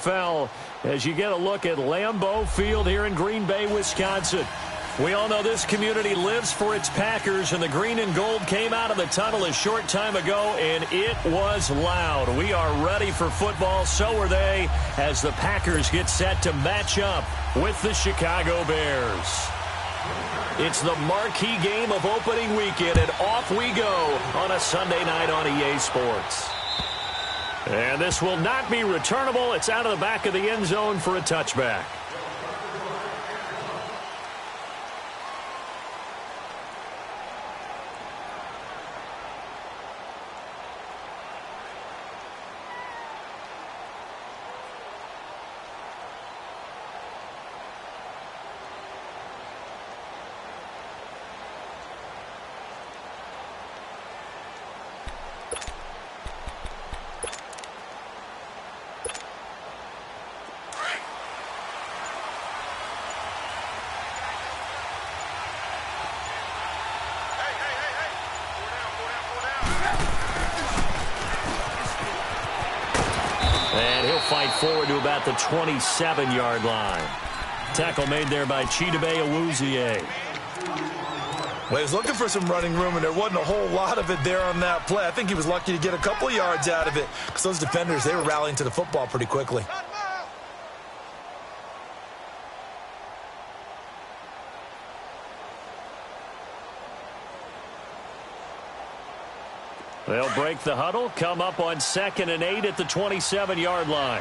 NFL as you get a look at Lambeau Field here in Green Bay, Wisconsin. We all know this community lives for its Packers, and the green and gold came out of the tunnel a short time ago, and it was loud. We are ready for football. So are they as the Packers get set to match up with the Chicago Bears. It's the marquee game of opening weekend, and off we go on a Sunday night on EA Sports. And this will not be returnable. It's out of the back of the end zone for a touchback. And he'll fight forward to about the 27-yard line. Tackle made there by Chidobe Awuzie. Well, he was looking for some running room, and there wasn't a whole lot of it there on that play. I think he was lucky to get a couple of yards out of it because those defenders, they were rallying to the football pretty quickly. They'll break the huddle, come up on 2nd and 8 at the 27-yard line.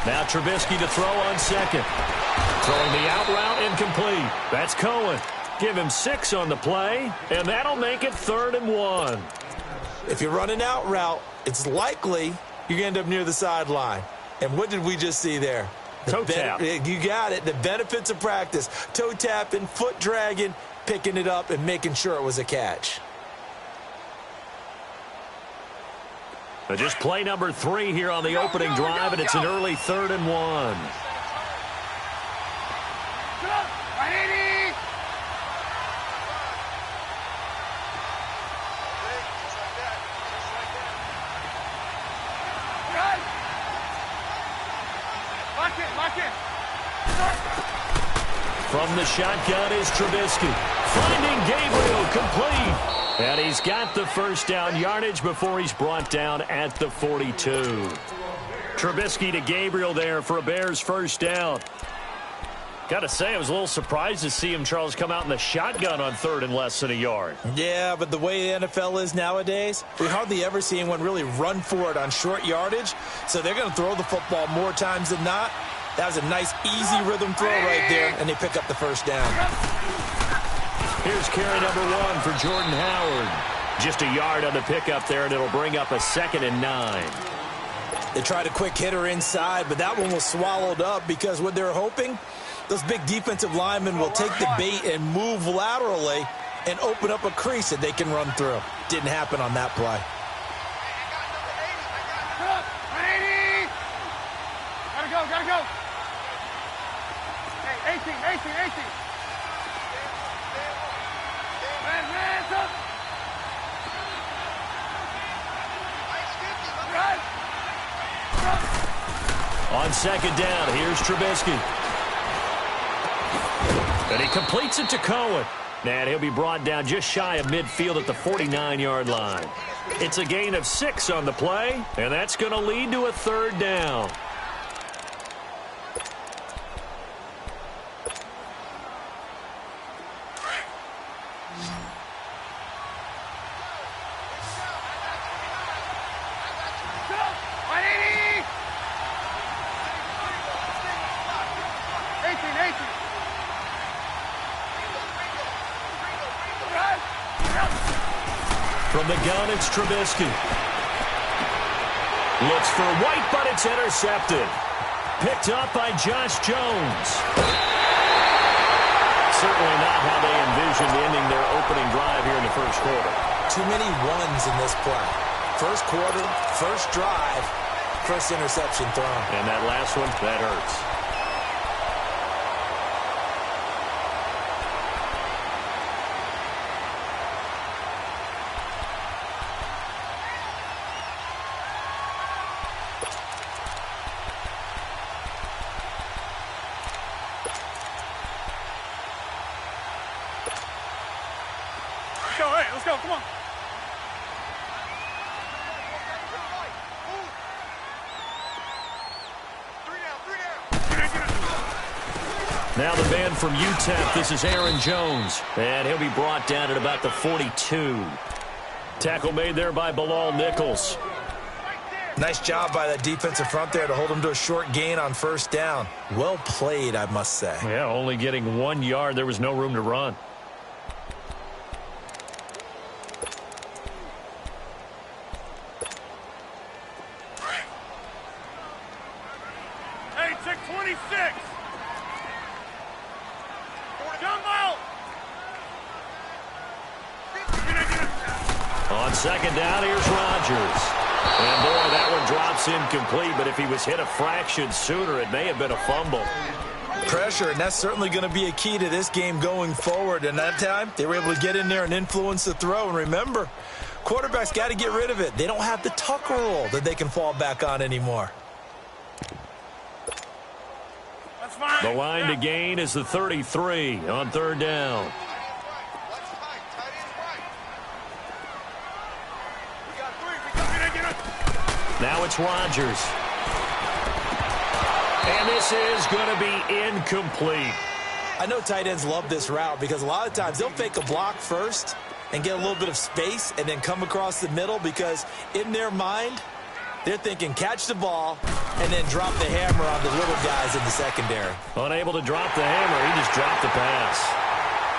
Now Trubisky to throw on second. Throwing the out route incomplete. That's Cohen. Give him 6 on the play, and that'll make it 3rd and 1. If you're running out route, it's likely you're going to end up near the sideline. And what did we just see there? Toe tap. You got it. The benefits of practice. Toe tapping, foot dragging, picking it up, and making sure it was a catch. Just play number 3 here on the opening drive, and it's an early 3rd and 1. From the shotgun is Trubisky. Finding Gabriel, complete. And he's got the first down yardage before he's brought down at the 42. Trubisky to Gabriel there for a Bears first down. Got to say, I was a little surprised to see him, Charles, come out in the shotgun on 3rd and less than a yard. Yeah, but the way the NFL is nowadays, we hardly ever see anyone really run for it on short yardage. So they're going to throw the football more times than not. That was a nice, easy rhythm throw right there, and they pick up the first down. Here's carry number 1 for Jordan Howard. Just a yard on the pickup there, and it'll bring up a 2nd and 9. They tried a quick hitter inside, but that one was swallowed up because what they're hoping, those big defensive linemen will take the bait and move laterally and open up a crease that they can run through. Didn't happen on that play. Gotta go. Hey, 18. On 2nd down, here's Trubisky. And he completes it to Cohen. And he'll be brought down just shy of midfield at the 49-yard line. It's a gain of 6 on the play, and that's going to lead to a 3rd down. From the gun, it's Trubisky. Looks for White, but it's intercepted. Picked up by Josh Jones. Certainly not how they envisioned ending their opening drive here in the first quarter. Too many ones in this play. First quarter, first drive, first interception thrown. And that last one, that hurts. go. Hey, let's go. Come on. Now the man from UTEP, this is Aaron Jones, and he'll be brought down at about the 42. Tackle made there by Bilal Nichols. Nice job by that defensive front there to hold him to a short gain on first down. Well played, I must say. Yeah, only getting 1 yard. There was no room to run. Hey, check 26. Jumbo. On second down, here's Rodgers. And boy, that one drops incomplete, but if he was hit a fraction sooner, it may have been a fumble. Pressure, and that's certainly going to be a key to this game going forward. And that time, they were able to get in there and influence the throw. And remember, quarterbacks got to get rid of it. They don't have the tuck rule that they can fall back on anymore. That's fine. The line to gain is the 33 on third down. Now it's Rodgers. And this is going to be incomplete. I know tight ends love this route because a lot of times they'll fake a block first and get a little bit of space and then come across the middle because in their mind, they're thinking catch the ball and then drop the hammer on the little guys in the secondary. Unable to drop the hammer, he just dropped the pass.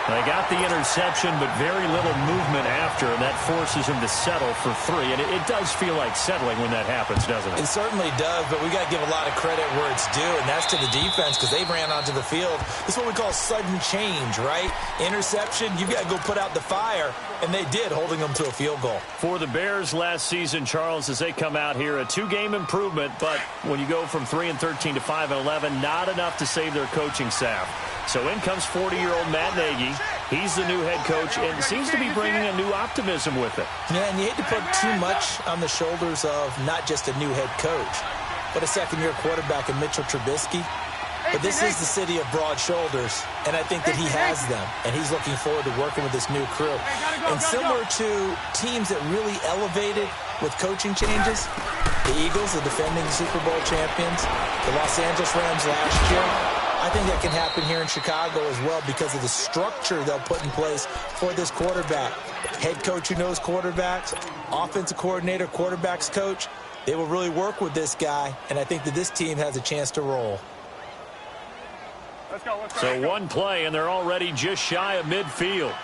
They got the interception, but very little movement after, and that forces him to settle for 3. And it does feel like settling when that happens, doesn't it? It certainly does, but we got to give a lot of credit where it's due, and that's to the defense because they ran onto the field. This is what we call sudden change, right? Interception, you got to go put out the fire, and they did, holding them to a field goal. For the Bears last season, Charles, as they come out here, a 2-game improvement, but when you go from 3-13 to 5-11, not enough to save their coaching staff. So in comes 40-year-old Matt Nagy. He's the new head coach and seems to be bringing a new optimism with it. Yeah, and you hate to put too much on the shoulders of not just a new head coach, but a second-year quarterback in Mitchell Trubisky. But this is the city of broad shoulders, and I think that he has them, and he's looking forward to working with this new crew. And similar to teams that really elevated with coaching changes, the Eagles, the defending Super Bowl champions, the Los Angeles Rams last year, I think that can happen here in Chicago as well because of the structure they'll put in place for this quarterback. Head coach who knows quarterbacks, offensive coordinator, quarterbacks coach, they will really work with this guy, and I think that this team has a chance to roll. Let's go. So one play, and they're already just shy of midfield.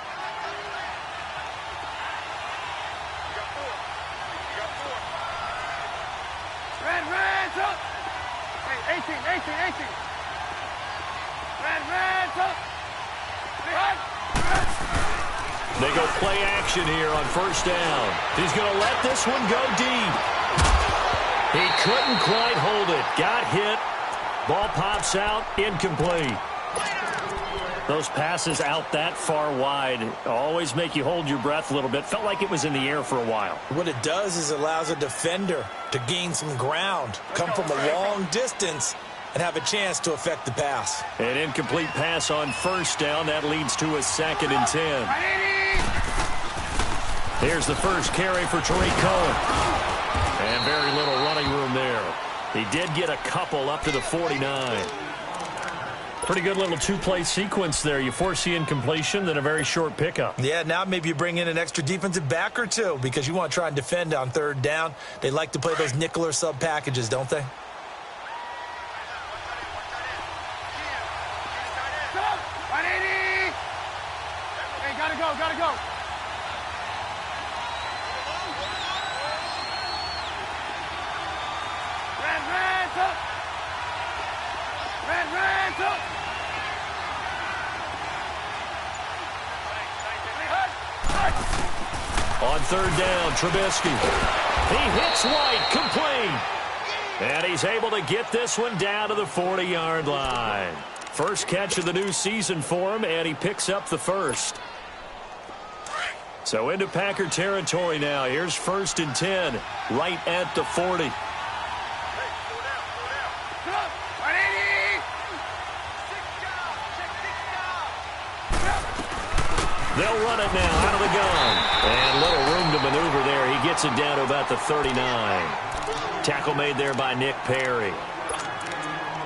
Red, up. Hey, 18. Red, up. They go play action here on first down. He's going to let this one go deep. He couldn't quite hold it. Got hit. Ball pops out. Incomplete. Those passes out that far wide always make you hold your breath a little bit. Felt like it was in the air for a while. What it does is it allows a defender to gain some ground, come from a long distance, and have a chance to affect the pass. An incomplete pass on first down. That leads to a 2nd and 10. Here's the first carry for Tariq Cohen. And very little running room there. He did get a couple up to the 49. Pretty good little 2-play sequence there. You force the incompletion, then a very short pickup. Yeah, now maybe you bring in an extra defensive back or two because you want to try and defend on third down. They like to play those nickel or sub packages, don't they? Gotta go. Red, up. On third down, Trubisky. He hits White, complete. And he's able to get this one down to the 40-yard line. First catch of the new season for him, and he picks up the first. So into Packer territory now. Here's 1st and 10, right at the 40. They'll run it now out of the gun. And little room to maneuver there. He gets it down to about the 39. Tackle made there by Nick Perry.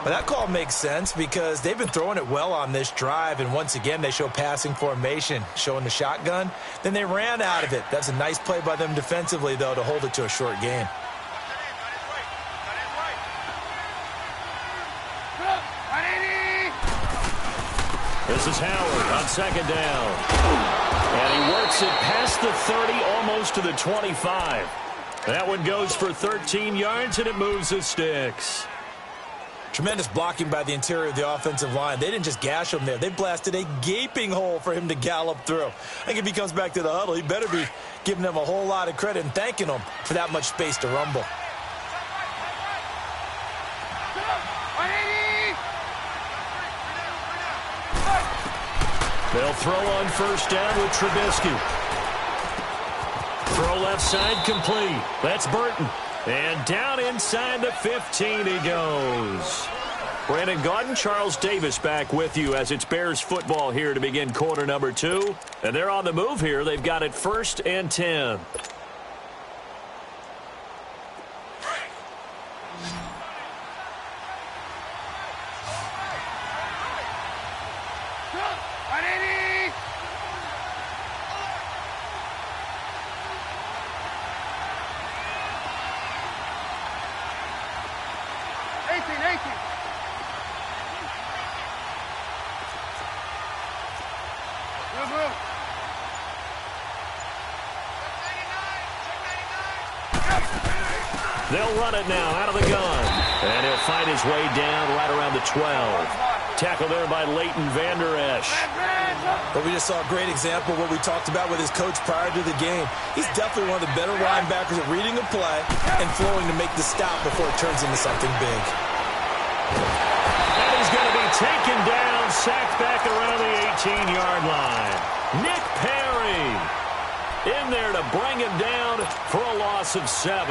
Well, that call makes sense because they've been throwing it well on this drive, and once again they show passing formation, showing the shotgun. Then they ran out of it. That's a nice play by them defensively, though, to hold it to a short gain. This is Howard on second down. And he works it past the 30, almost to the 25. That one goes for 13 yards, and it moves the sticks. Tremendous blocking by the interior of the offensive line. They didn't just gash him there. They blasted a gaping hole for him to gallop through. I think if he comes back to the huddle, he better be giving them a whole lot of credit and thanking them for that much space to rumble. They'll throw on first down with Trubisky. Throw left side complete. That's Burton. And down inside the 15 he goes. Brandon Gaudin, Charles Davis back with you as it's Bears football here to begin quarter number 2. And they're on the move here. They've got it 1st and 10. They'll run it now out of the gun. And he'll find his way down right around the 12. Tackle there by Leighton Vander Esch. But we just saw a great example of what we talked about with his coach prior to the game. He's definitely one of the better linebackers at reading a play and flowing to make the stop before it turns into something big. And he's going to be taken down, sacked back around the 18-yard line. Nick Perry in there to bring him down for a loss of 7.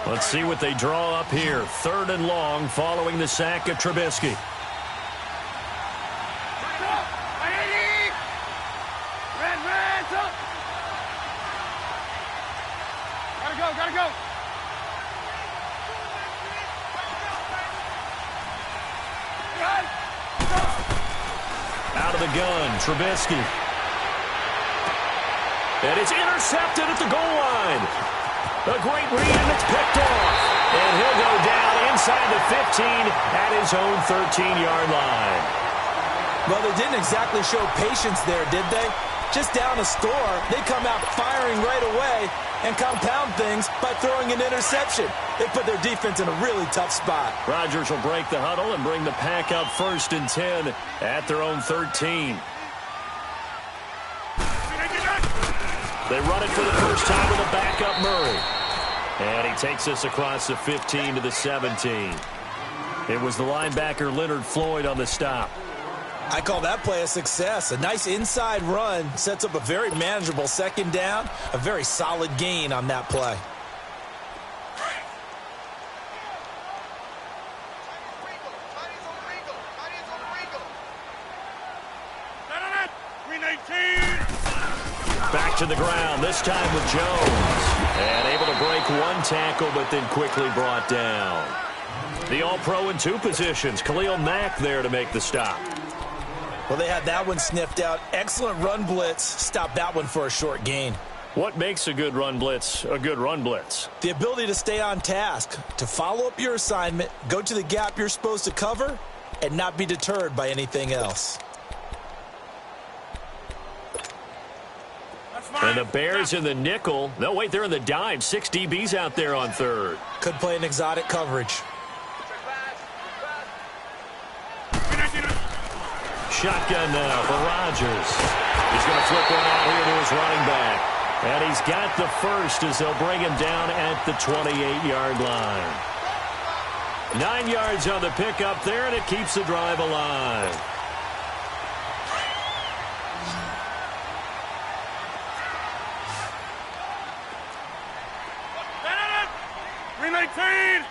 Let's see what they draw up here. 3rd and long following the sack of Trubisky. Gotta go. Out of the gun, Trubisky. And it's intercepted at the goal line. A great read, and it's picked off. And he'll go down inside the 15 at his own 13-yard line. Well, they didn't exactly show patience there, did they? Just down a score, they come out firing right away and compound things by throwing an interception. They put their defense in a really tough spot. Rodgers will break the huddle and bring the pack up 1st and 10 at their own 13. They run it for the first time with a backup Murray. And he takes us across the 15 to the 17. It was the linebacker Leonard Floyd on the stop. I call that play a success. A nice inside run sets up a very manageable 2nd down. A very solid gain on that play. Back to the ground, this time with Jones. And able to break one tackle, but then quickly brought down. The All-Pro in 2 positions. Khalil Mack there to make the stop. Well, they had that one sniffed out. Excellent run blitz. Stopped that one for a short gain. What makes a good run blitz a good run blitz? The ability to stay on task, to follow up your assignment, go to the gap you're supposed to cover, and not be deterred by anything else. And the Bears in the nickel. No, wait, they're in the dime. 6 DBs out there on 3rd. Could play an exotic coverage. Shotgun now for Rodgers. He's going to flip one out here to his running back. And he's got the first as they'll bring him down at the 28-yard line. 9 yards on the pickup there, and it keeps the drive alive. 319.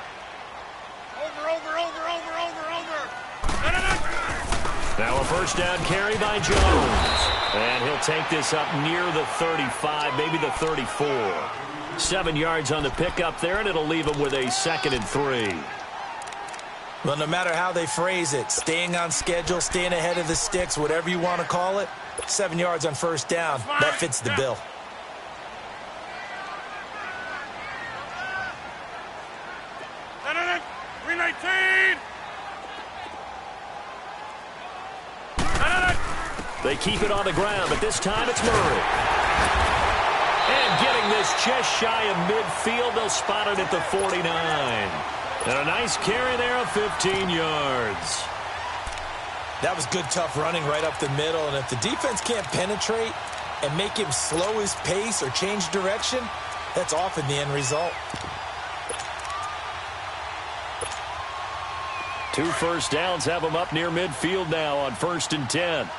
Over. Now a first down carry by Jones. And he'll take this up near the 35, maybe the 34. 7 yards on the pickup there, and it'll leave him with a 2nd and 3. Well, no matter how they phrase it, staying on schedule, staying ahead of the sticks, whatever you want to call it, 7 yards on first down, that fits the bill. They keep it on the ground, but this time it's Murray. And getting this just shy of midfield, they'll spot it at the 49. And a nice carry there of 15 yards. That was good, tough running right up the middle. And if the defense can't penetrate and make him slow his pace or change direction, that's often the end result. 2 first downs have them up near midfield now on 1st and 10.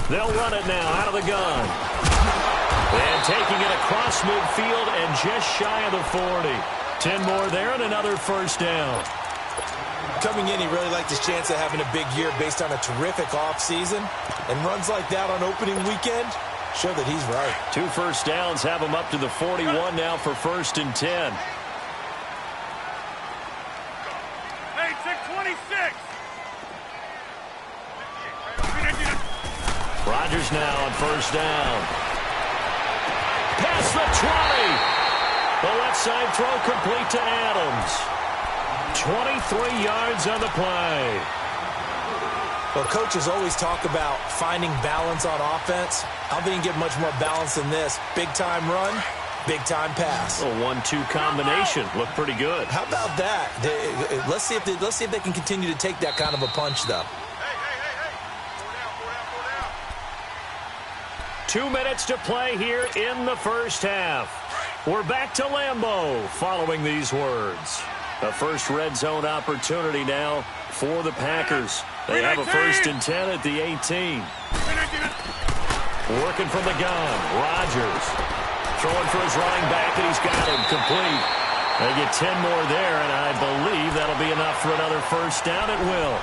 They'll run it now out of the gun. And taking it across midfield and just shy of the 40. 10 more there and another first down. Coming in, he really liked his chance of having a big year based on a terrific offseason. And runs like that on opening weekend show that he's right. 2 first downs have him up to the 41 now for 1st and 10. Hey, 626. Rodgers now on first down. Past the 20. The left side throw complete to Adams. 23 yards on the play. Well, coaches always talk about finding balance on offense. I don't think you can get much more balance than this. Big-time run, big-time pass. A 1-2 combination. Looked pretty good. How about that? Let's see if they can continue to take that kind of a punch, though. 2 minutes to play here in the first half. We're back to Lambeau following these words. The first red zone opportunity now for the Packers. They have a 1st and 10 at the 18. Working from the gun. Rodgers throwing for his running back, and he's got him complete. They get 10 more there, and I believe that'll be enough for another first down. It will.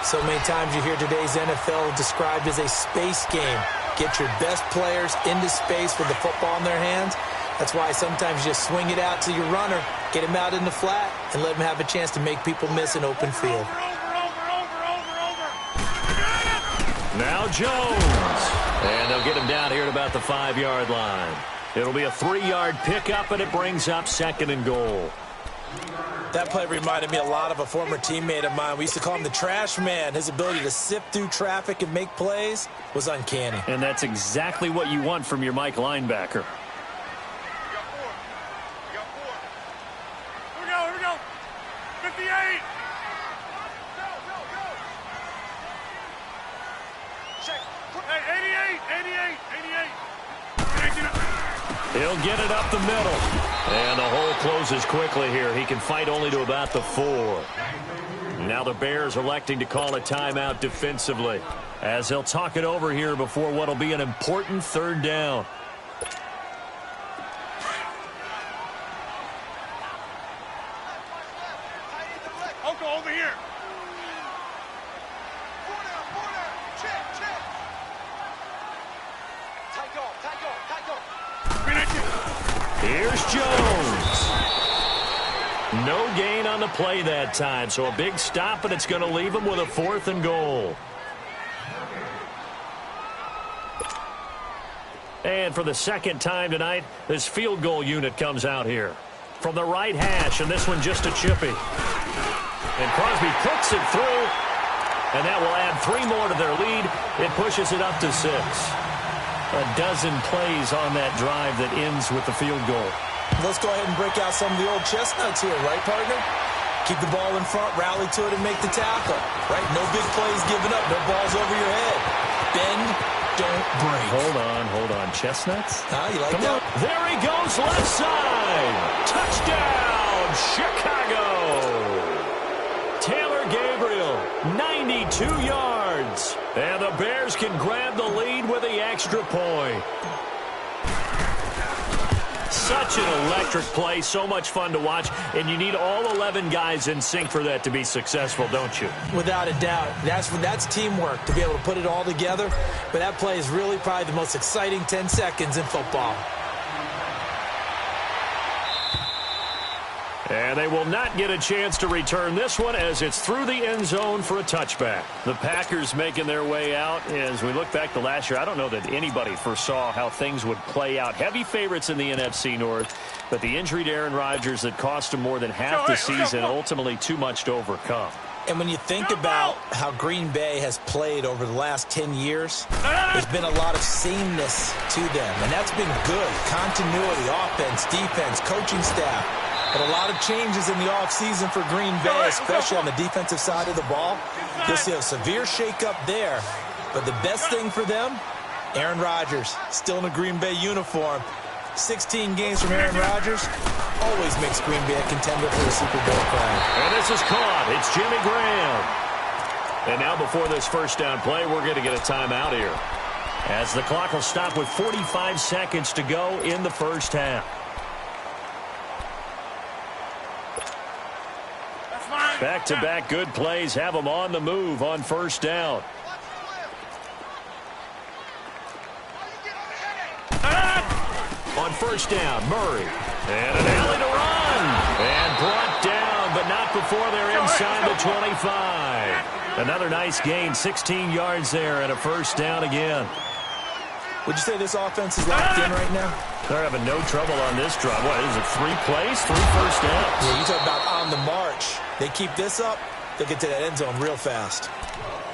So many times you hear today's NFL described as a space game. Get your best players into space with the football in their hands. That's why sometimes you just swing it out to your runner, get him out in the flat, and let him have a chance to make people miss an open field. Now Jones. And they'll get him down here at about the 5-yard line. It'll be a 3-yard pickup, and it brings up 2nd and goal. That play reminded me a lot of a former teammate of mine. We used to call him the trash man. His ability to sift through traffic and make plays was uncanny. And that's exactly what you want from your Mike linebacker. Here we go. 58. Hey, 88. He'll get it up the middle. And the hole closes quickly here. He can fight only to about the 4. Now the Bears electing to call a timeout defensively, as they'll talk it over here before what will be an important 3rd down. Oko, over here. Here's Jones. No gain on the play that time, so a big stop, and it's going to leave him with a 4th and goal. And for the 2nd time tonight, this field goal unit comes out here. From the right hash, and this one just a chippy. And Crosby puts it through, and that will add 3 more to their lead. It pushes it up to 6. A dozen plays on that drive that ends with the field goal. Let's go ahead and break out some of the old chestnuts here, right, partner? Keep the ball in front, rally to it, and make the tackle, right? No big plays given up, no balls over your head. Bend, don't break. Hold on. Chestnuts? You like Come that? on. There he goes, left side. Touchdown, Chicago. Taylor Gabriel 2 yards. And the Bears can grab the lead with the extra point. Such an electric play, so much fun to watch, and you need all 11 guys in sync for that to be successful, don't you? Without a doubt. That's teamwork, to be able to put it all together. But that play is really probably the most exciting 10 seconds in football. And they will not get a chance to return this one as it's through the end zone for a touchback. The Packers making their way out. As we look back to last year, I don't know that anybody foresaw how things would play out. Heavy favorites in the NFC North, but the injury to Aaron Rodgers that cost him more than half the season, ultimately too much to overcome. And when you think about how Green Bay has played over the last 10 years, there's been a lot of sameness to them. And that's been good. Continuity, offense, defense, coaching staff. But a lot of changes in the offseason for Green Bay, especially on the defensive side of the ball. You'll see a severe shakeup there. But the best thing for them, Aaron Rodgers, still in a Green Bay uniform. 16 games from Aaron Rodgers always makes Green Bay a contender for the Super Bowl crown. And this is caught. It's Jimmy Graham. And now before this first down play, we're going to get a timeout here, as the clock will stop with 45 seconds to go in the first half. Back-to-back good plays have them on the move on first down. On first down, Murray. And an alley to run. And brought down, but not before they're inside the 25. Another nice gain, 16 yards there, and a first down again. Would you say this offense is locked in right now? They're having no trouble on this drive. What is it, 3 plays, 3 first downs? Yeah, you talk about on the march. They keep this up, they get to that end zone real fast.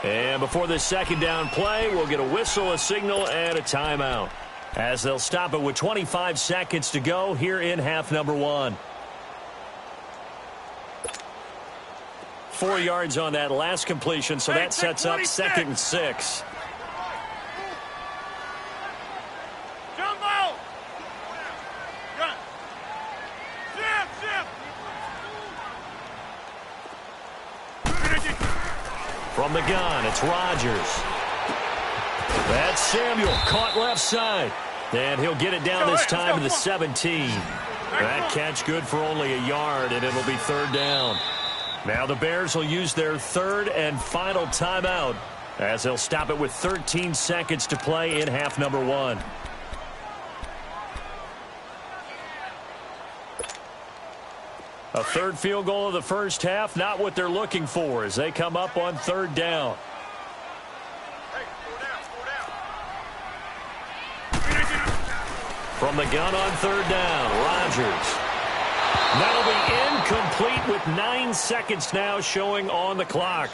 And before this second down play, we'll get a whistle, a signal, and a timeout, as they'll stop it with 25 seconds to go here in half number 1. 4 yards on that last completion, so that sets up 2nd and 6. From the gun, it's Rodgers. That's Samuel, caught left side. And he'll get it down this time to the 17. That catch good for only a yard, and it'll be 3rd down. Now the Bears will use their 3rd and final timeout, as they'll stop it with 13 seconds to play in half number 1. A 3rd field goal of the first half, not what they're looking for as they come up on 3rd down. From the gun on 3rd down, Rodgers. That'll be incomplete with 9 seconds now showing on the clock.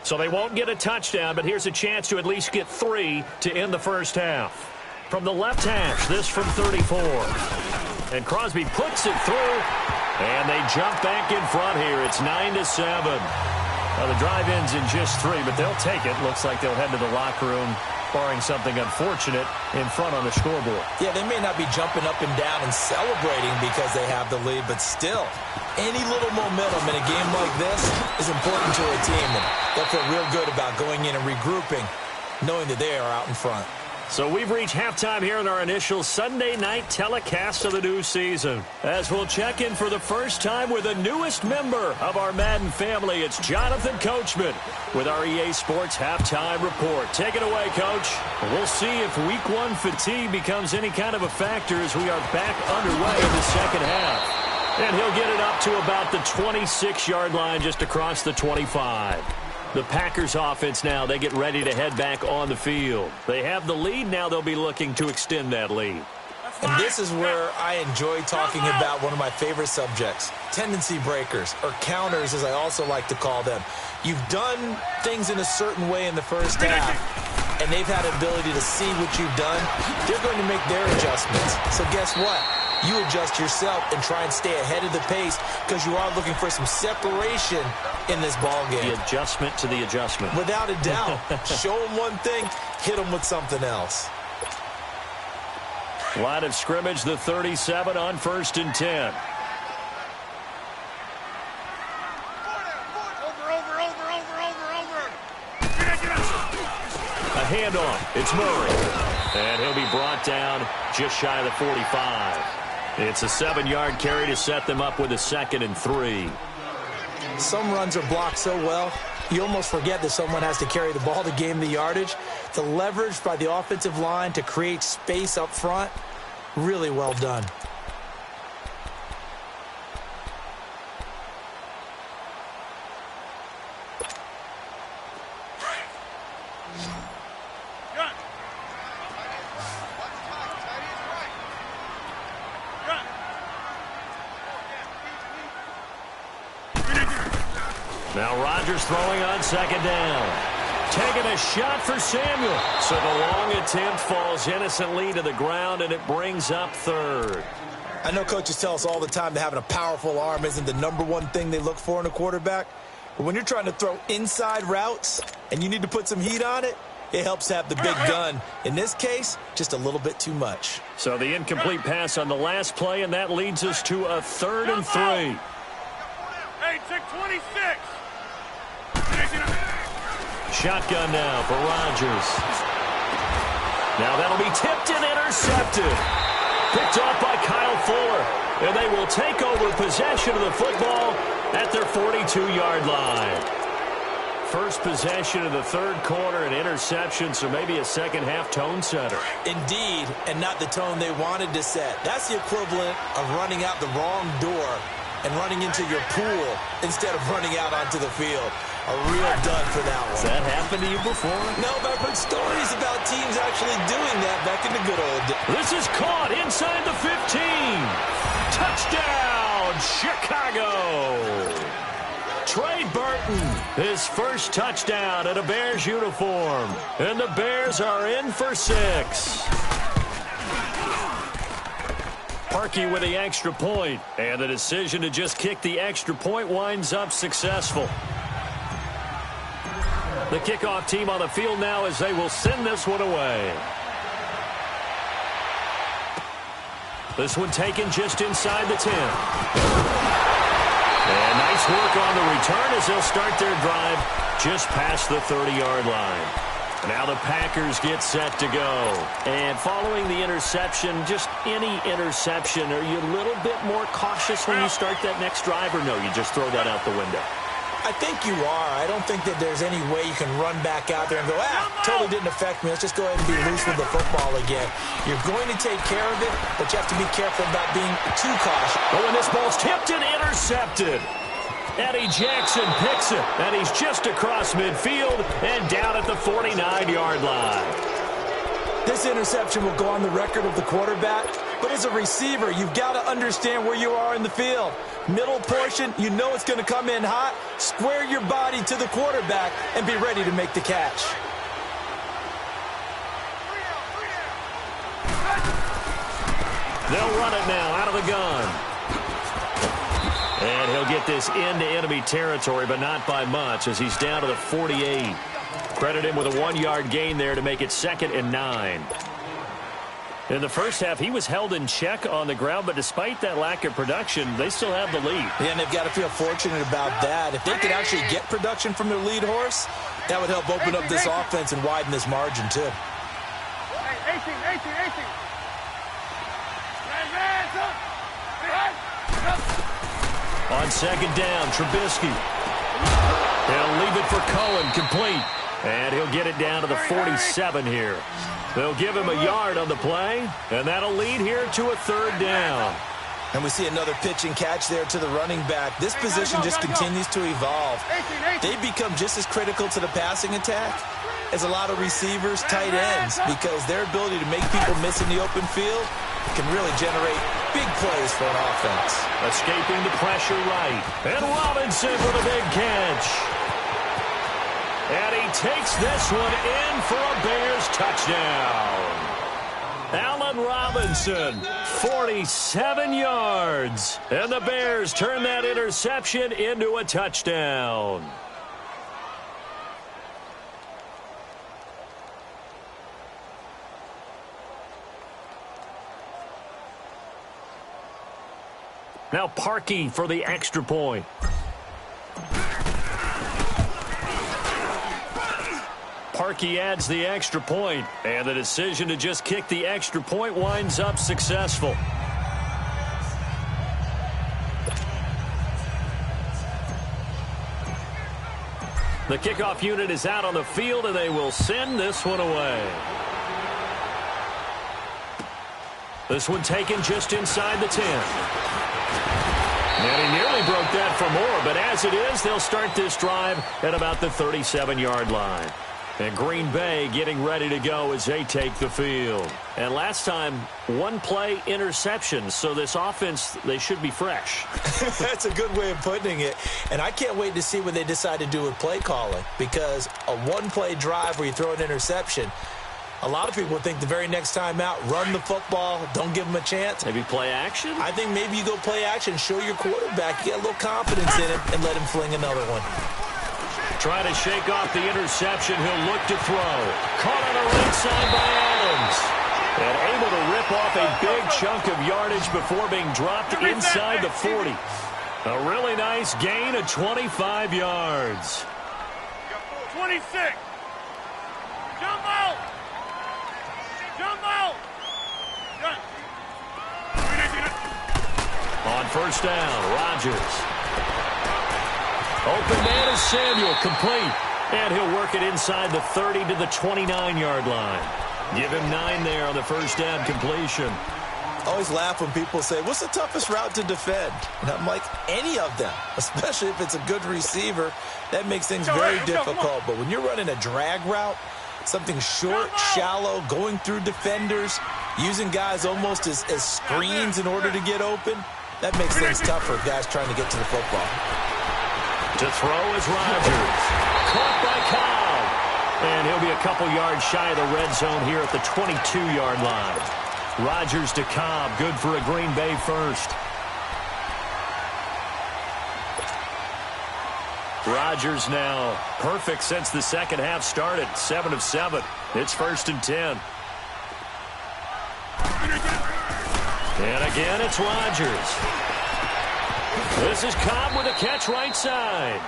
So they won't get a touchdown, but here's a chance to at least get 3 to end the first half. From the left hash, this from 34. And Crosby puts it through, and they jump back in front here. It's 9-7. Now the drive ends in just 3, but they'll take it. Looks like they'll head to the locker room, barring something unfortunate, in front on the scoreboard. Yeah, they may not be jumping up and down and celebrating because they have the lead, but still, any little momentum in a game like this is important to a team. And they'll feel real good about going in and regrouping, knowing that they are out in front. So we've reached halftime here in our initial Sunday night telecast of the new season, as we'll check in for the first time with the newest member of our Madden family. It's Jonathan Coachman with our EA Sports Halftime Report. Take it away, Coach. We'll see if Week 1 fatigue becomes any kind of a factor as we are back underway in the second half. And he'll get it up to about the 26-yard line, just across the 25. The Packers offense now, they get ready to head back on the field. They have the lead. Now they'll be looking to extend that lead. And this is where I enjoy talking about one of my favorite subjects, tendency breakers, or counters as I also like to call them. You've done things in a certain way in the first half, and they've had an ability to see what you've done. They're going to make their adjustments. So guess what? You adjust yourself and try and stay ahead of the pace because you are looking for some separation in this ball game. The adjustment to the adjustment. Without a doubt. Show them one thing, hit them with something else. Line of scrimmage, the 37 on 1st and 10. handoff. It's Murray. And he'll be brought down just shy of the 45. It's a 7-yard carry to set them up with a 2nd and 3. Some runs are blocked so well, you almost forget that someone has to carry the ball to gain the yardage. The leverage by the offensive line to create space up front, really well done. Now Rodgers throwing on 2nd down. Taking a shot for Samuel. So the long attempt falls innocently to the ground, and it brings up 3rd. I know coaches tell us all the time that having a powerful arm isn't the #1 thing they look for in a quarterback. But when you're trying to throw inside routes and you need to put some heat on it, it helps have the big gun. In this case, just a little bit too much. So the incomplete pass on the last play, and that leads us to a 3rd and 3. Hey, check 26. Shotgun now for Rodgers. Now that'll be tipped and intercepted. Picked off by Kyle Fuller. And they will take over possession of the football at their 42-yard line. First possession of the 3rd quarter, an interception, so maybe a second-half tone setter. Indeed, and not the tone they wanted to set. That's the equivalent of running out the wrong door and running into your pool instead of running out onto the field. A real dud for that one. Has that happened to you before? No, but I've heard stories about teams actually doing that back in the good old days. This is caught inside the 15. Touchdown, Chicago. Trey Burton, his first touchdown in a Bears uniform. And the Bears are in for 6. Parkey with the extra point. And the decision to just kick the extra point winds up successful. The kickoff team on the field now as they will send this one away. This one taken just inside the 10. And nice work on the return as they'll start their drive just past the 30-yard line. Now the Packers get set to go. And following the interception, just any interception, are you a little bit more cautious when you start that next drive, or no, you just throw that out the window? I think you are. I don't think that there's any way you can run back out there and go, totally didn't affect me. Let's just go ahead and be loose with the football again. You're going to take care of it, but you have to be careful about being too cautious. Oh, and this ball's tipped and intercepted. Eddie Jackson picks it, and he's just across midfield and down at the 49-yard line. This interception will go on the record of the quarterback, but as a receiver, you've got to understand where you are in the field. Middle portion, you know it's going to come in hot. Square your body to the quarterback and be ready to make the catch. They'll run it now out of the gun. And he'll get this into enemy territory, but not by much as he's down to the 48. Credit him with a 1-yard gain there to make it 2nd and 9. In the first half, he was held in check on the ground, but despite that lack of production, they still have the lead. Yeah, and they've got to feel fortunate about that. If they could actually get production from their lead horse, that would help open up this offense and widen this margin, too. 18. On 2nd down, Trubisky. He'll leave it for Cohen, complete. And he'll get it down to the 47 here. They'll give him a yard on the play, and that'll lead here to a 3rd down. And we see another pitch and catch there to the running back. This position just continues to evolve. They become just as critical to the passing attack as a lot of receivers, tight ends, because their ability to make people miss in the open field can really generate big plays for an offense. Escaping the pressure right. And Robinson with a big catch. And he takes this one in for a Bears touchdown. Allen Robinson, 47 yards. And the Bears turn that interception into a touchdown. Now Parkey for the extra point. Harkey adds the extra point, and the decision to just kick the extra point winds up successful. The kickoff unit is out on the field, and they will send this one away. This one taken just inside the 10. And he nearly broke that for more, but as it is, they'll start this drive at about the 37-yard line. And Green Bay getting ready to go as they take the field. And last time, one play interception, so this offense, they should be fresh. That's a good way of putting it. And I can't wait to see what they decide to do with play calling, because a one-play drive where you throw an interception, a lot of people think the very next time out, run the football, don't give them a chance. Maybe play action? I think maybe you go play action, show your quarterback, you get a little confidence in him, and let him fling another one. Try to shake off the interception. He'll look to throw. Caught on the right side by Adams. And able to rip off a big chunk of yardage before being dropped inside the 40. A really nice gain of 25 yards. 26. Jump out. Jump out. On first down, Rodgers. Open man is Samuel, complete. And he'll work it inside the 30 to the 29-yard line. Give him 9 there on the first down completion. I always laugh when people say, what's the toughest route to defend? And I'm like, any of them, especially if it's a good receiver. That makes things very difficult. But when you're running a drag route, something short, shallow, going through defenders, using guys almost as screens in order to get open, that makes things tough for guys trying to get to the football. To throw is Rodgers. Caught by Cobb. And he'll be a couple yards shy of the red zone here at the 22-yard line. Rodgers to Cobb. Good for a Green Bay first. Rodgers now perfect since the second half started. 7 of 7. It's 1st and 10. And again, it's Rodgers. This is Cobb with a catch right side.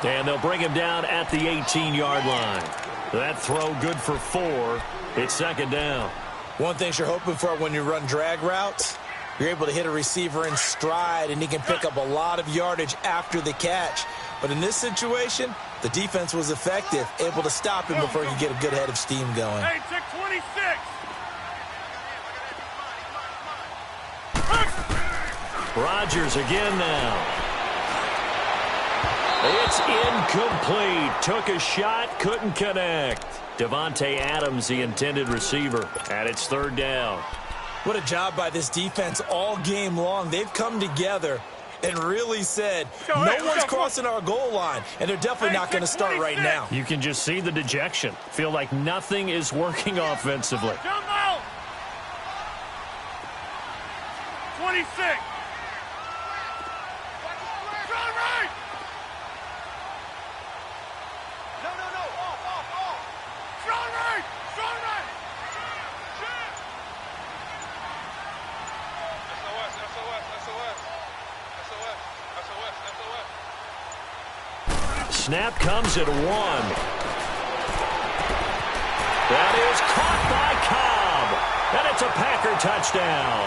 And they'll bring him down at the 18-yard line. That throw good for 4. It's 2nd down. One thing you're hoping for when you run drag routes, you're able to hit a receiver in stride, and he can pick up a lot of yardage after the catch. But in this situation, the defense was effective, able to stop him before he could get a good head of steam going. Hey, check 26. Rodgers again now. It's incomplete. Took a shot, couldn't connect. Davante Adams, the intended receiver, and it's 3rd down. What a job by this defense all game long. They've come together and really said, no one's crossing our goal line, and they're definitely not going to start right now. You can just see the dejection. Feel like nothing is working offensively. Jump out. 26. Snap comes at 1. That is caught by Cobb. And it's a Packer touchdown.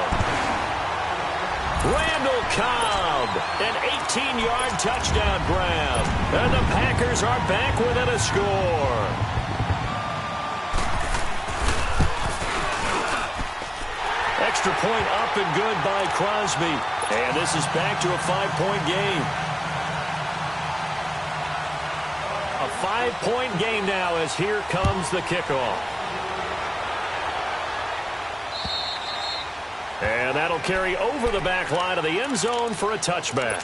Randall Cobb, an 18-yard touchdown grab. And the Packers are back within a score. Extra point up and good by Crosby. And this is back to a 5-point game. A 5-point game now as here comes the kickoff. And that'll carry over the back line of the end zone for a touchback.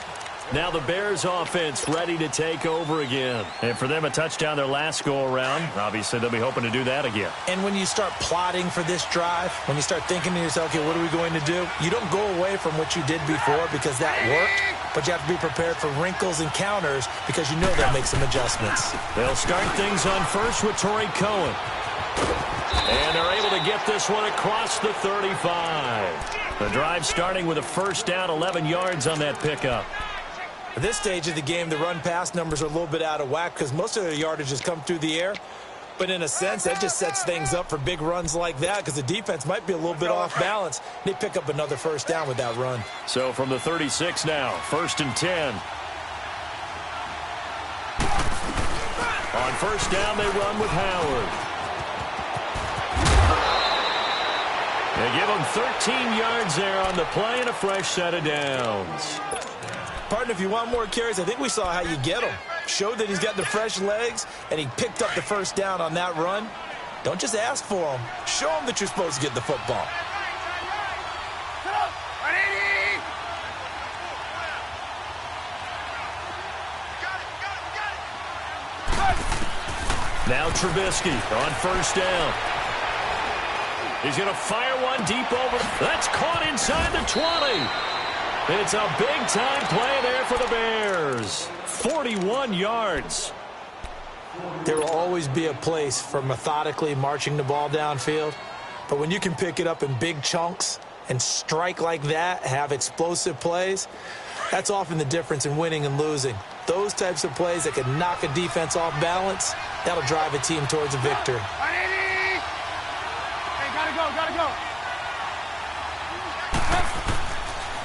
Now the Bears offense ready to take over again. And for them, a touchdown their last go-around. Obviously, they'll be hoping to do that again. And when you start plotting for this drive, when you start thinking to yourself, okay, what are we going to do? You don't go away from what you did before because that worked, but you have to be prepared for wrinkles and counters because you know they'll make some adjustments. They'll start things on first with Torrey Cohen. And they're able to get this one across the 35. The drive starting with a first down, 11 yards on that pickup. At this stage of the game, the run-pass numbers are a little bit out of whack because most of their yardage has come through the air. But in a sense, that just sets things up for big runs like that because the defense might be a little bit off balance. They pick up another first down with that run. So from the 36 now, 1st and 10. On first down, they run with Howard. They give him 13 yards there on the play and a fresh set of downs. Partner, if you want more carries, I think we saw how you get him. Showed that he's got the fresh legs, and he picked up the first down on that run. Don't just ask for him. Show him that you're supposed to get the football. Now Trubisky on first down. He's going to fire one deep over. That's caught inside the 20. It's a big-time play there for the Bears. 41 yards. There will always be a place for methodically marching the ball downfield. But when you can pick it up in big chunks and strike like that, have explosive plays, that's often the difference in winning and losing. Those types of plays that can knock a defense off balance, that'll drive a team towards a victory. Hey, gotta go.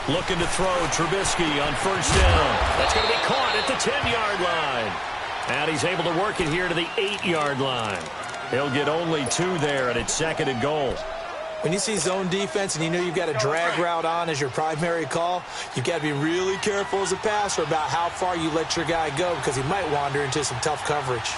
Looking to throw, Trubisky on first down. That's going to be caught at the 10-yard line. And he's able to work it here to the 8-yard line. He'll get only 2 there, and it's 2nd and goal. When you see zone defense and you know you've got a drag route on as your primary call, you've got to be really careful as a passer about how far you let your guy go because he might wander into some tough coverage.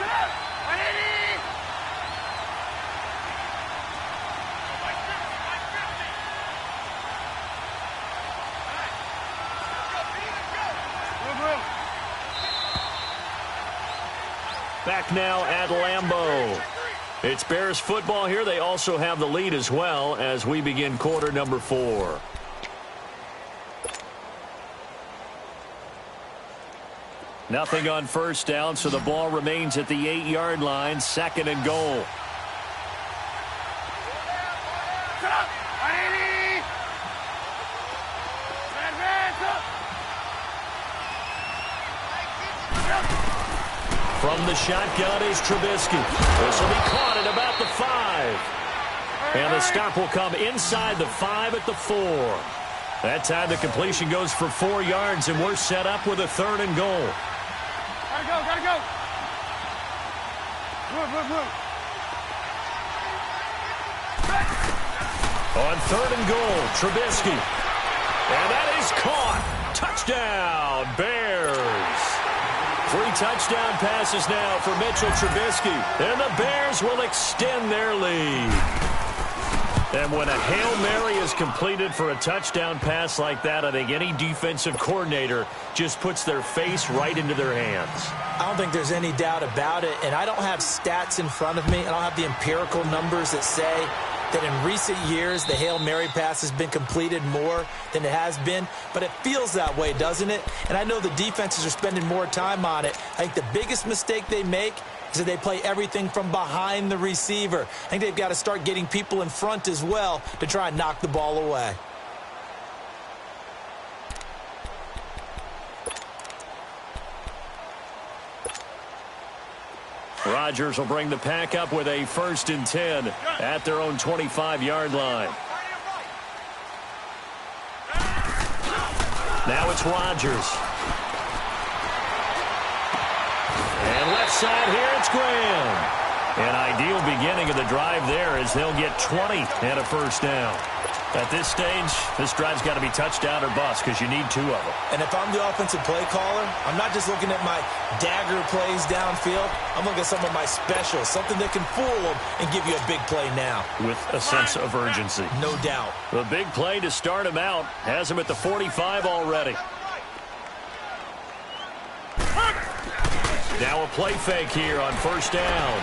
Back now at Lambeau. It's Bears football here. They also have the lead as well as we begin quarter number 4. Nothing on first down, so the ball remains at the 8-yard line, 2nd and goal. From the shotgun is Trubisky. This will be caught at about the 5. And the stop will come inside the 5 at the 4. That time the completion goes for 4 yards, and we're set up with a 3rd and goal. Gotta go. Move. On 3rd and goal, Trubisky. And that is caught. Touchdown, Bears. 3 touchdown passes now for Mitchell Trubisky. And the Bears will extend their lead. And when a Hail Mary is completed for a touchdown pass like that, I think any defensive coordinator just puts their face right into their hands. I don't think there's any doubt about it. And I don't have stats in front of me. I don't have the empirical numbers that say that in recent years the Hail Mary pass has been completed more than it has been. But it feels that way, doesn't it? And I know the defenses are spending more time on it. I think the biggest mistake they make is that they play everything from behind the receiver. I think they've got to start getting people in front as well to try and knock the ball away. Rodgers will bring the pack up with a 1st and 10 at their own 25-yard line. Now it's Rodgers. And left side here, it's Graham. An ideal beginning of the drive there as they'll get 20 and a first down. At this stage, this drive's got to be touchdown or bust because you need 2 of them. And if I'm the offensive play caller, I'm not just looking at my dagger plays downfield. I'm looking at some of my specials, something that can fool them and give you a big play now. With a sense of urgency. No doubt. The big play to start him out has him at the 45 already. Now a play fake here on first down.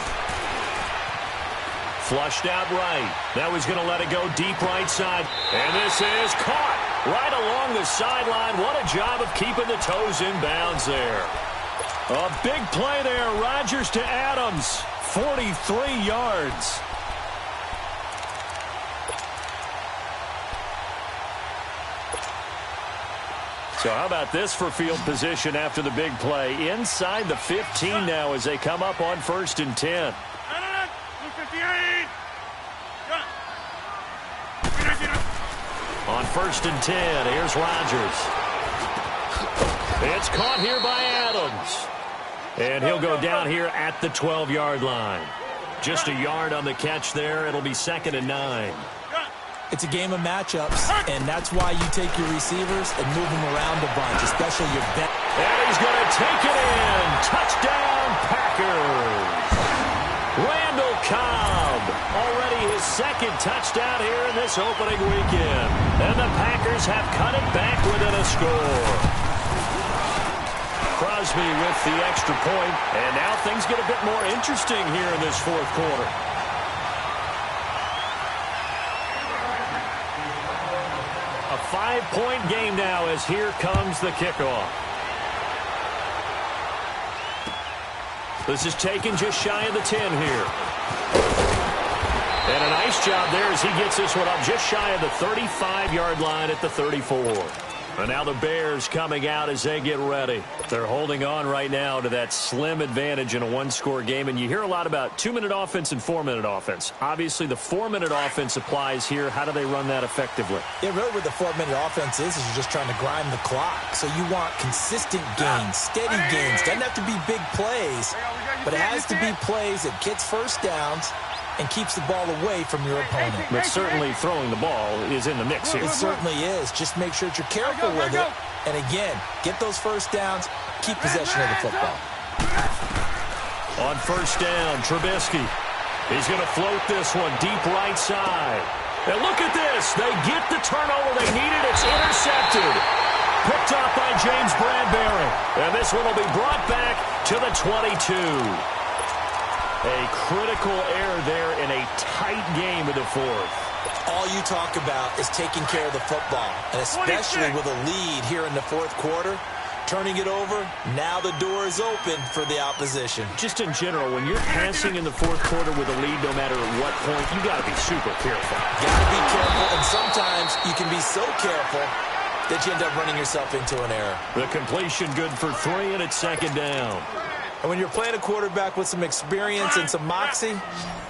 Flushed out right. Now he's going to let it go deep right side. And this is caught right along the sideline. What a job of keeping the toes in bounds there. A big play there. Rodgers to Adams. 43 yards. So how about this for field position after the big play? Inside the 15 now as they come up on 1st and 10. On 1st and 10, here's Rodgers. It's caught here by Adams. And he'll go down here at the 12-yard line. Just a yard on the catch there. It'll be 2nd and 9. It's a game of matchups, and that's why you take your receivers and move them around a bunch, especially your bet. And he's going to take it in. Touchdown, Packers. Randall Cobb, already his 2nd touchdown here in this opening weekend. And the Packers have cut it back within a score. Crosby with the extra point, and now things get a bit more interesting here in this 4th quarter. A 5-point game now as here comes the kickoff. This is taken just shy of the 10 here. And a nice job there as he gets this one up just shy of the 35-yard line at the 34. And now the Bears coming out as they get ready. They're holding on right now to that slim advantage in a one-score game. And you hear a lot about 2-minute offense and 4-minute offense. Obviously, the 4-minute offense applies here. How do they run that effectively? Yeah, really what the 4-minute offense is you're just trying to grind the clock. So you want consistent gains, steady gains. Doesn't have to be big plays, but it has to be plays that gets first downs and keeps the ball away from your opponent. But certainly throwing the ball is in the mix here. It certainly is. Just make sure that you're careful with it. And again, get those first downs, keep possession of the football. On 1st down, Trubisky. He's going to float this one deep right side. And look at this. They get the turnover they needed. It's intercepted. Picked up by James Bradbury. And this one will be brought back to the 22. A critical error there in a tight game of the 4th. All you talk about is taking care of the football, and especially with a lead here in the 4th quarter, turning it over, now the door is open for the opposition. Just in general, when you're passing in the 4th quarter with a lead, no matter at what point, you got to be super careful. Got to be careful, and sometimes you can be so careful that you end up running yourself into an error. The completion good for 3, and it's 2nd down. And when you're playing a quarterback with some experience and some moxie,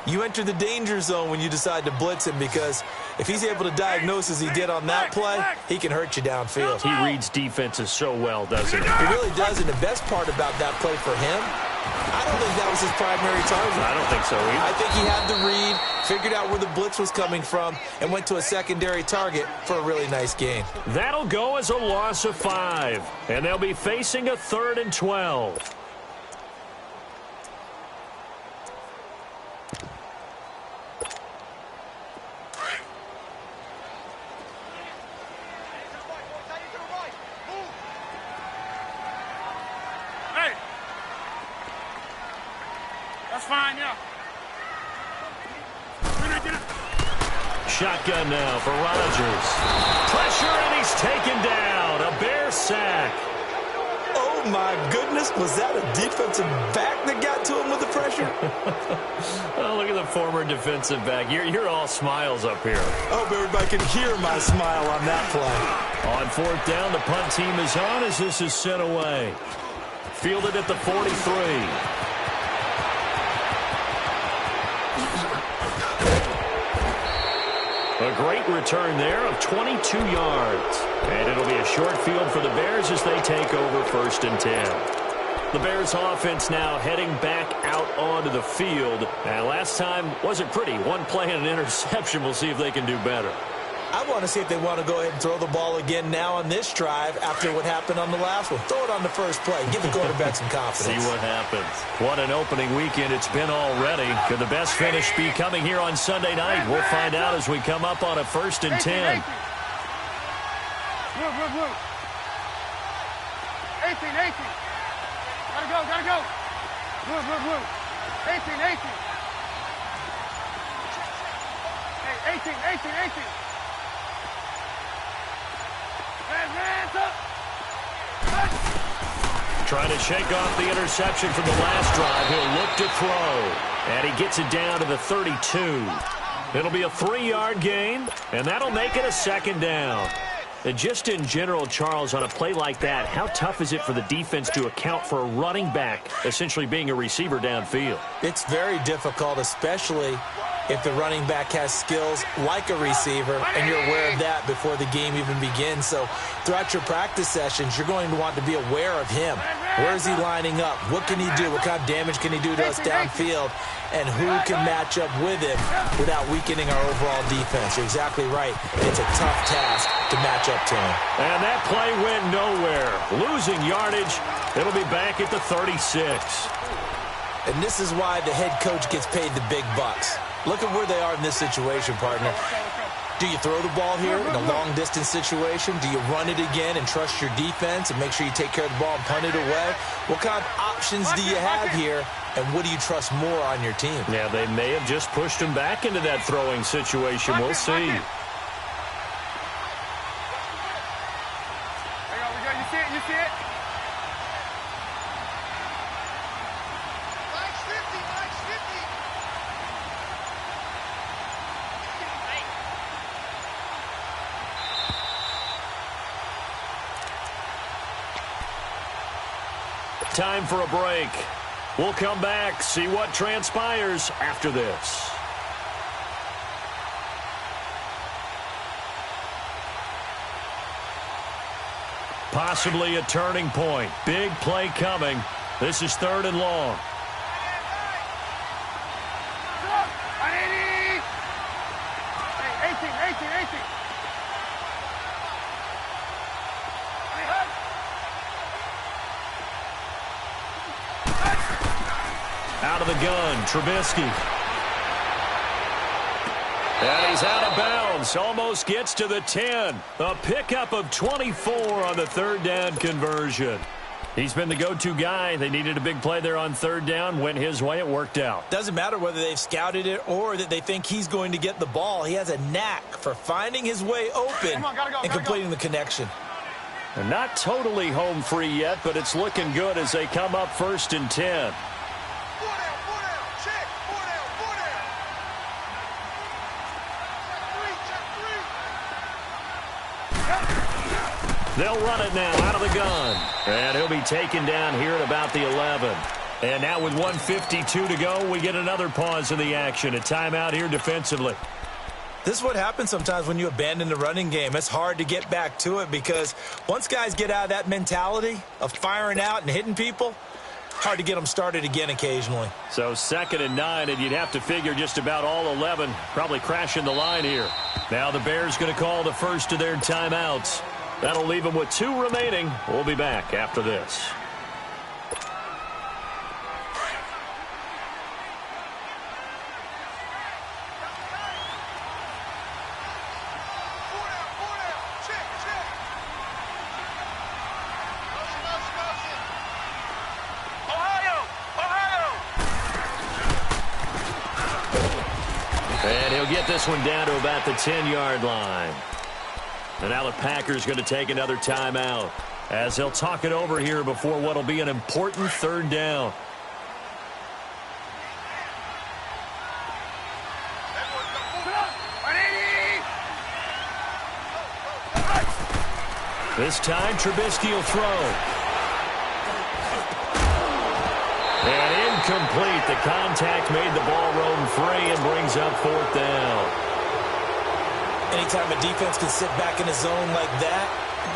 you enter the danger zone when you decide to blitz him, because if he's able to diagnose as he did on that play, he can hurt you downfield. He reads defenses so well, doesn't he? He really does, and the best part about that play for him, I don't think that was his primary target. I don't think so either. I think he had the read, figured out where the blitz was coming from, and went to a secondary target for a really nice gain. That'll go as a loss of 5, and they'll be facing a 3rd and 12. Fine, yeah. Shotgun now for Rodgers. Pressure, and he's taken down. A Bear sack. Oh, my goodness. Was that a defensive back that got to him with the pressure? Oh, look at the former defensive back. You're all smiles up here. I hope everybody can hear my smile on that play. On 4th down, the punt team is on as this is sent away. Fielded at the 43. A great return there of 22 yards. And it'll be a short field for the Bears as they take over 1st and 10. The Bears offense now heading back out onto the field. And last time wasn't pretty. One play and an interception. We'll see if they can do better. I want to see if they want to go ahead and throw the ball again now on this drive after what happened on the last one. Throw it on the first play. Give the quarterback some confidence. See what happens. What an opening weekend it's been already. Could the best finish be coming here on Sunday night? We'll find out as we come up on a 1st and 10. 18. 18. Gotta go. Blue. 18. Hey, 18. Hands up. Trying to shake off the interception from the last drive. He'll look to throw. And he gets it down to the 32. It'll be a 3-yard gain, and that'll make it a 2nd down. And just in general, Charles, on a play like that, how tough is it for the defense to account for a running back essentially being a receiver downfield? It's very difficult, especially if the running back has skills like a receiver, and you're aware of that before the game even begins. So throughout your practice sessions, you're going to want to be aware of him. Where is he lining up? What can he do? What kind of damage can he do to us downfield? And who can match up with him without weakening our overall defense? You're exactly right. It's a tough task to match up to him. And that play went nowhere. Losing yardage. It'll be back at the 36. And this is why the head coach gets paid the big bucks. Look at where they are in this situation, partner. Do you throw the ball here in a long-distance situation? Do you run it again and trust your defense and make sure you take care of the ball and punt it away? What kind of options do you have here, and what do you trust more on your team? Yeah, they may have just pushed him back into that throwing situation. We'll see. You see it? You see it? Time for a break. We'll come back, see what transpires after this. Possibly a turning point. Big play coming. This is 3rd and long. Hey, 18. Out of the gun, Trubisky. And he's out of bounds. Almost gets to the 10. A pickup of 24 on the 3rd down conversion. He's been the go-to guy. They needed a big play there on 3rd down. Went his way. It worked out. Doesn't matter whether they've scouted it or that they think he's going to get the ball. He has a knack for finding his way open and completing the connection. And not totally home free yet, but it's looking good as they come up 1st and 10. They'll run it now out of the gun. And he'll be taken down here at about the 11. And now with 1:52 to go, we get another pause in the action. A timeout here defensively. This is what happens sometimes when you abandon the running game. It's hard to get back to it because once guys get out of that mentality of firing out and hitting people, hard to get them started again occasionally. So 2nd and 9, and you'd have to figure just about all 11 probably crashing the line here. Now the Bears going to call the first of their timeouts. That'll leave them with 2 remaining. We'll be back after this. And he'll get this one down to about the 10-yard line. And now the Packers going to take another timeout as they'll talk it over here before what will be an important 3rd down. This time Trubisky will throw. And incomplete. The contact made the ball roam free and brings up 4th down. Anytime a defense can sit back in a zone like that,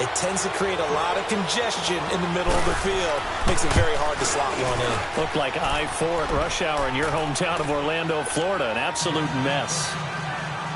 it tends to create a lot of congestion in the middle of the field. Makes it very hard to slot one in. Looked like I-4 at rush hour in your hometown of Orlando, Florida. An absolute mess.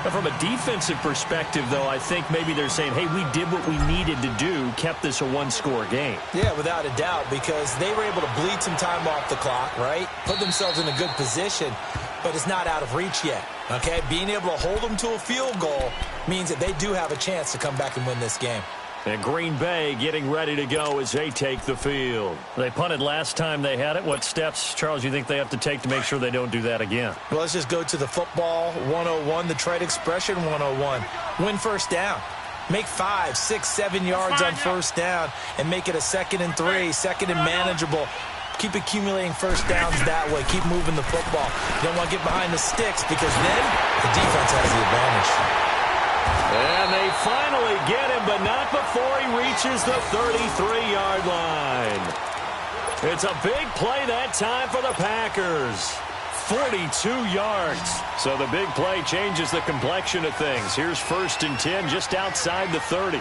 But from a defensive perspective, though, I think maybe they're saying, hey, we did what we needed to do, kept this a 1-score game. Yeah, without a doubt, because they were able to bleed some time off the clock, right? Put themselves in a good position, but it's not out of reach yet, okay? Being able to hold them to a field goal means that they do have a chance to come back and win this game. And Green Bay getting ready to go as they take the field. They punted last time they had it. What steps, Charles, you think they have to take to make sure they don't do that again? Well, let's just go to the football 101, the trade expression 101. Win first down. Make 5, 6, 7 yards on first down and make it a 2nd and 3, 2nd and manageable. Keep accumulating first downs that way. Keep moving the football. You don't want to get behind the sticks because then the defense has the advantage. And they finally get him, but not before he reaches the 33-yard line. It's a big play that time for the Packers. 42 yards. So the big play changes the complexion of things. Here's 1st and 10 just outside the 30.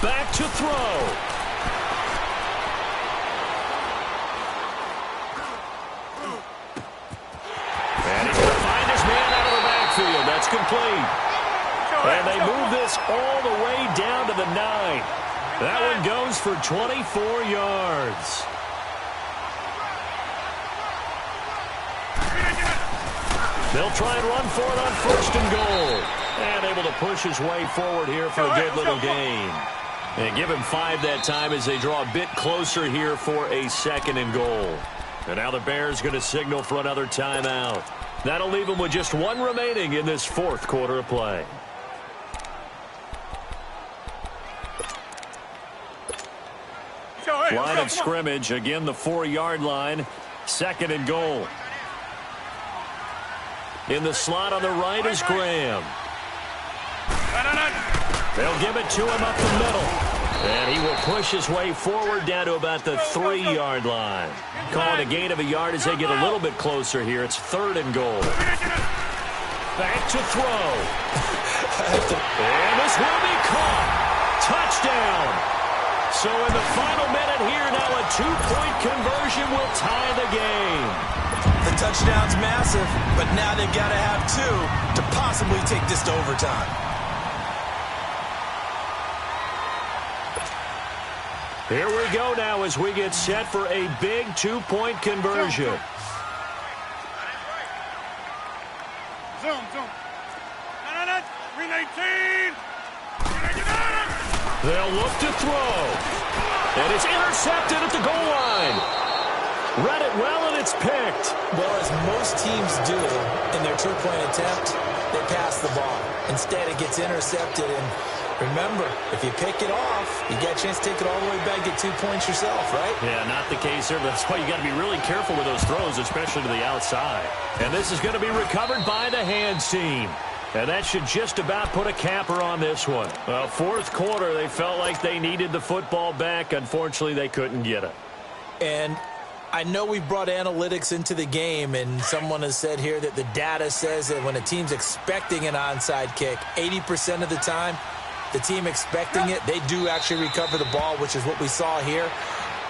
Back to throw. And he's going to find his man out of the backfield. That's complete. And they move this all the way down to the 9. That one goes for 24 yards. They'll try and run for it on 1st and goal. And able to push his way forward here for a good little gain. And give him 5 that time as they draw a bit closer here for a 2nd and goal. And now the Bears going to signal for another timeout. That'll leave them with just 1 remaining in this 4th quarter of play. Line of scrimmage, again the 4-yard line, 2nd and goal. In the slot on the right is Graham. They'll give it to him up the middle. And he will push his way forward down to about the 3-yard line. Calling a gain of a yard as they get a little bit closer here. It's 3rd and goal. Back to throw. And this will be caught. Touchdown. So in the final minute here, now a 2-point conversion will tie the game. The touchdown's massive, but now they've got to have 2 to possibly take this to overtime. Here we go now as we get set for a big 2-point conversion. Zoom. 319. They'll look to throw. And it's intercepted at the goal line. Read it well, and it's picked. Well, as most teams do in their 2-point attempt, they pass the ball. Instead, it gets intercepted. And remember, if you pick it off, you get a chance to take it all the way back, get 2 points yourself, right? Yeah, not the case here. That's why you got to be really careful with those throws, especially to the outside. And this is going to be recovered by the hands team. And that should just about put a capper on this one. Well, 4th quarter, they felt like they needed the football back. Unfortunately, they couldn't get it. And I know we brought analytics into the game, and someone has said here that the data says that when a team's expecting an onside kick, 80% of the time, the team expecting it, they do actually recover the ball, which is what we saw here.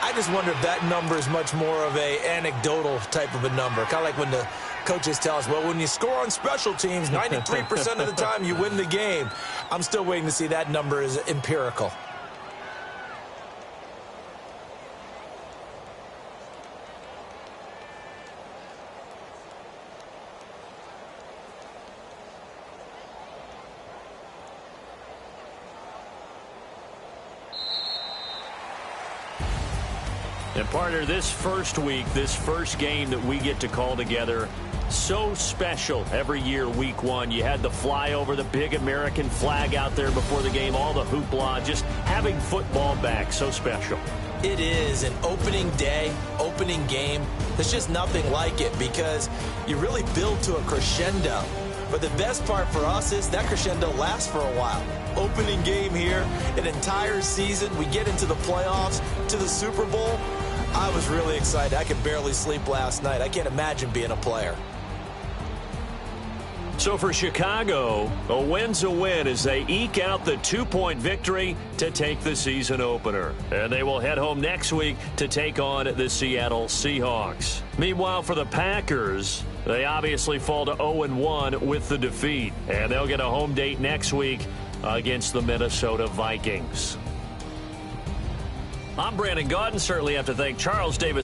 I just wonder if that number is much more of a anecdotal type of a number. Kind of like when the coaches tell us, well, when you score on special teams, 93% of the time you win the game. I'm still waiting to see that number is empirical. And partner, this first week, this first game that we get to call together, so special every year, week 1. You had the flyover, the big American flag out there before the game, all the hoopla, just having football back, so special. It is an opening day, opening game. There's just nothing like it because you really build to a crescendo. But the best part for us is that crescendo lasts for a while. Opening game here, an entire season. We get into the playoffs, to the Super Bowl. I was really excited. I could barely sleep last night. I can't imagine being a player. So for Chicago, a win's a win as they eke out the 2-point victory to take the season opener. And they will head home next week to take on the Seattle Seahawks. Meanwhile, for the Packers, they obviously fall to 0-1 with the defeat. And they'll get a home date next week against the Minnesota Vikings. I'm Brandon Gaudin. Certainly have to thank Charles Davis.